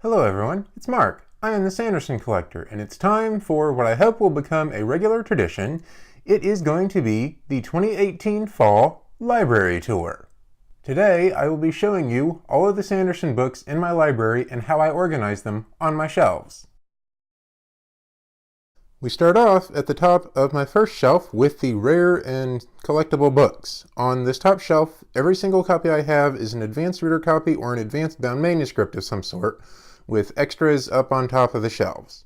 Hello everyone, it's Mark. I am the Sanderson Collector, and it's time for what I hope will become a regular tradition. It is going to be the 2018 Fall Library Tour. Today I will be showing you all of the Sanderson books in my library and how I organize them on my shelves. We start off at the top of my first shelf with the rare and collectible books. On this top shelf, every single copy I have is an advanced reader copy or an advanced bound manuscript of some sort, with extras up on top of the shelves.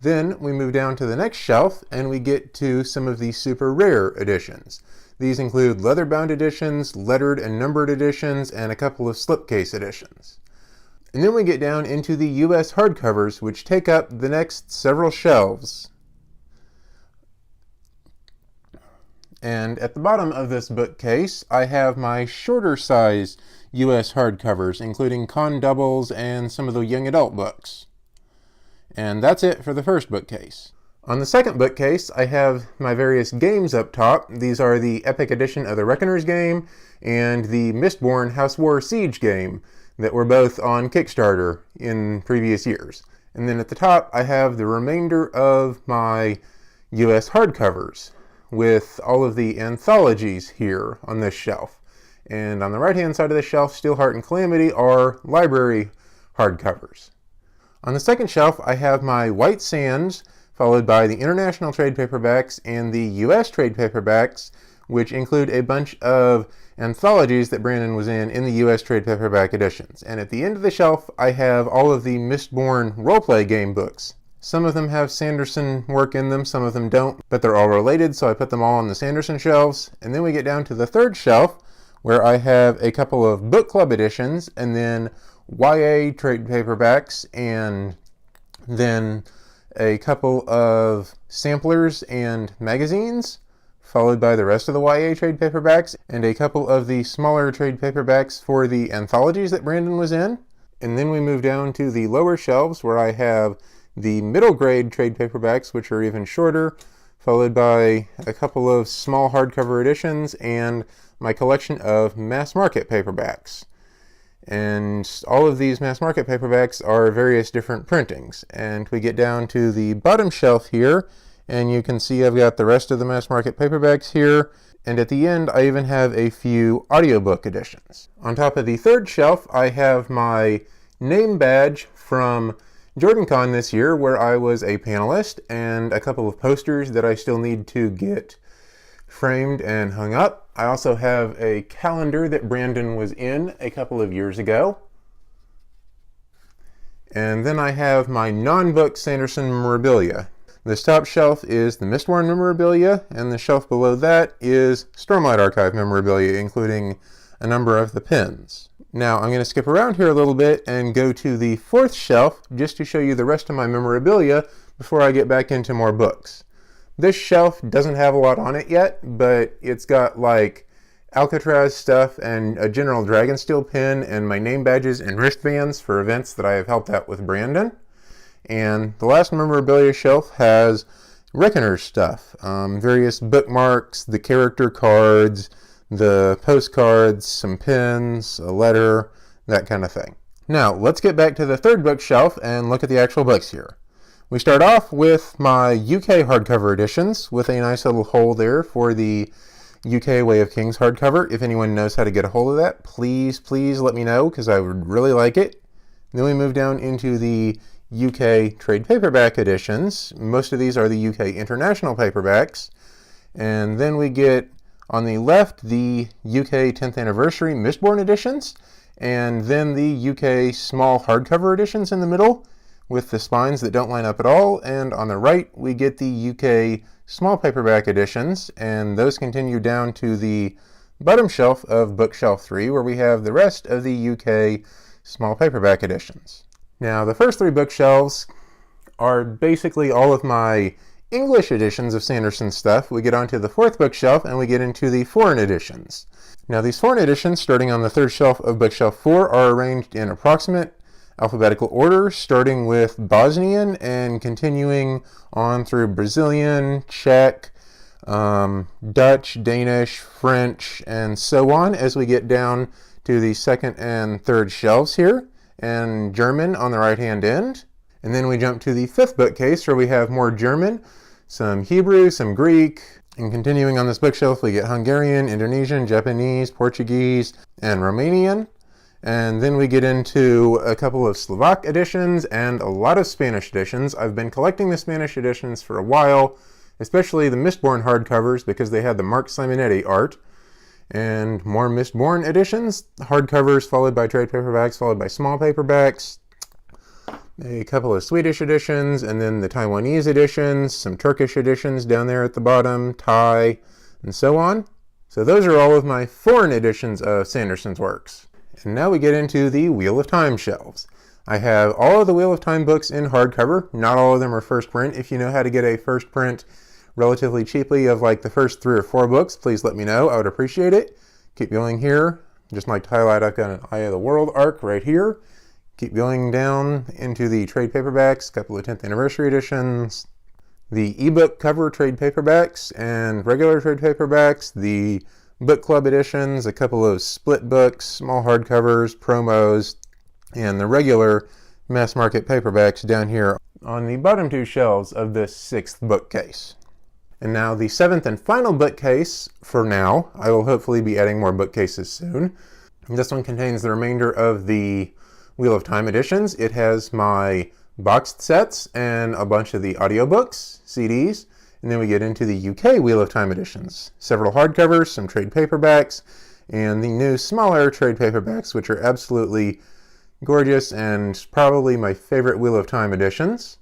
Then we move down to the next shelf and we get to some of the super rare editions. These include leather-bound editions, lettered and numbered editions, and a couple of slipcase editions. And then we get down into the US hardcovers, which take up the next several shelves. And at the bottom of this bookcase, I have my shorter size US hardcovers, including Con Doubles and some of the young adult books. And that's it for the first bookcase. On the second bookcase, I have my various games up top. These are the Epic Edition of the Reckoner's game and the Mistborn House War Siege game that were both on Kickstarter in previous years. And then at the top, I have the remainder of my US hardcovers, with all of the anthologies here on this shelf. And on the right-hand side of the shelf, Steelheart and Calamity are library hardcovers. On the second shelf, I have my White Sands, followed by the international trade paperbacks and the US trade paperbacks, which include a bunch of anthologies that Brandon was in the US trade paperback editions. And at the end of the shelf, I have all of the Mistborn roleplay game books. Some of them have Sanderson work in them, some of them don't, but they're all related, so I put them all on the Sanderson shelves. And then we get down to the third shelf, where I have a couple of book club editions, and then YA trade paperbacks, and then a couple of samplers and magazines, followed by the rest of the YA trade paperbacks, and a couple of the smaller trade paperbacks for the anthologies that Brandon was in. And then we move down to the lower shelves, where I have the middle grade trade paperbacks, which are even shorter, followed by a couple of small hardcover editions and my collection of mass market paperbacks. And all of these mass market paperbacks are various different printings. And we get down to the bottom shelf here, and you can see I've got the rest of the mass market paperbacks here. And at the end, I even have a few audiobook editions. On top of the third shelf, I have my name badge from JordanCon this year, where I was a panelist, and a couple of posters that I still need to get framed and hung up. I also have a calendar that Brandon was in a couple of years ago. And then I have my non-book Sanderson memorabilia. This top shelf is the Mistborn memorabilia, and the shelf below that is Stormlight Archive memorabilia, including a number of the pins. Now I'm going to skip around here a little bit and go to the fourth shelf just to show you the rest of my memorabilia before I get back into more books. This shelf doesn't have a lot on it yet, but it's got like Alcatraz stuff and a General Dragonsteel pin and my name badges and wristbands for events that I have helped out with Brandon. And the last memorabilia shelf has Reckoner stuff, various bookmarks, the character cards, the postcards, some pins, a letter, that kind of thing. Now, let's get back to the third bookshelf and look at the actual books here. We start off with my UK hardcover editions with a nice little hole there for the UK Way of Kings hardcover. If anyone knows how to get a hold of that, please let me know, because I would really like it. Then we move down into the UK trade paperback editions. Most of these are the UK international paperbacks. And then we get on the left, the UK 10th Anniversary Mistborn editions, and then the UK small hardcover editions in the middle with the spines that don't line up at all. And on the right, we get the UK small paperback editions, and those continue down to the bottom shelf of bookshelf 3, where we have the rest of the UK small paperback editions. Now, the first three bookshelves are basically all of my English editions of Sanderson stuff. We get onto the fourth bookshelf and we get into the foreign editions. Now, these foreign editions, starting on the third shelf of bookshelf 4, are arranged in approximate alphabetical order, starting with Bosnian and continuing on through Brazilian, Czech, Dutch, Danish, French, and so on as we get down to the second and third shelves here. and German on the right-hand end. And then we jump to the fifth bookcase where we have more German, some Hebrew, some Greek, and continuing on this bookshelf we get Hungarian, Indonesian, Japanese, Portuguese, and Romanian. And then we get into a couple of Slovak editions and a lot of Spanish editions. I've been collecting the Spanish editions for a while, especially the Mistborn hardcovers because they had the Mark Simonetti art. And more Mistborn editions, hardcovers followed by trade paperbacks, followed by small paperbacks. A couple of Swedish editions, and then the Taiwanese editions, some Turkish editions down there at the bottom, Thai, and so on. So those are all of my foreign editions of Sanderson's works. And now we get into the Wheel of Time shelves. I have all of the Wheel of Time books in hardcover. Not all of them are first print. If you know how to get a first print relatively cheaply of like the first 3 or 4 books, please let me know. I would appreciate it. Keep going here. Just like to highlight, I've got an Eye of the World arc right here. Keep going down into the trade paperbacks, a couple of 10th anniversary editions, the ebook cover trade paperbacks and regular trade paperbacks, the book club editions, a couple of split books, small hardcovers, promos, and the regular mass market paperbacks down here on the bottom 2 shelves of this 6th bookcase. And now the 7th and final bookcase for now. I will hopefully be adding more bookcases soon. This one contains the remainder of the Wheel of Time editions. It has my boxed sets and a bunch of the audiobooks, CDs, and then we get into the UK Wheel of Time editions. Several hardcovers, some trade paperbacks, and the new smaller trade paperbacks, which are absolutely gorgeous and probably my favorite Wheel of Time editions.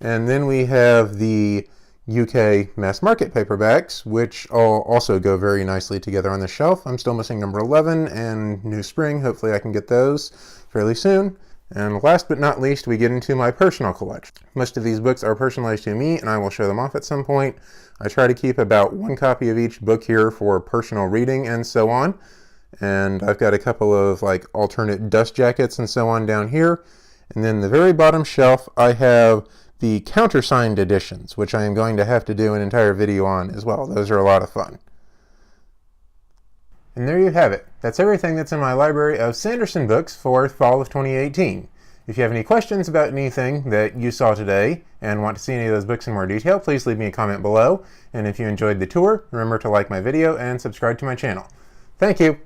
And then we have the UK mass market paperbacks, which all also go very nicely together on the shelf. I'm still missing number 11 and New Spring. Hopefully I can get those fairly soon. And last but not least, we get into my personal collection. Most of these books are personalized to me, and I will show them off at some point. I try to keep about 1 copy of each book here for personal reading and so on. And I've got a couple of like alternate dust jackets and so on down here. And then the very bottom shelf, I have the countersigned editions, which I am going to have to do an entire video on as well. Those are a lot of fun. And there you have it. That's everything that's in my library of Sanderson books for fall of 2018. If you have any questions about anything that you saw today and want to see any of those books in more detail, please leave me a comment below. And if you enjoyed the tour, remember to like my video and subscribe to my channel. Thank you!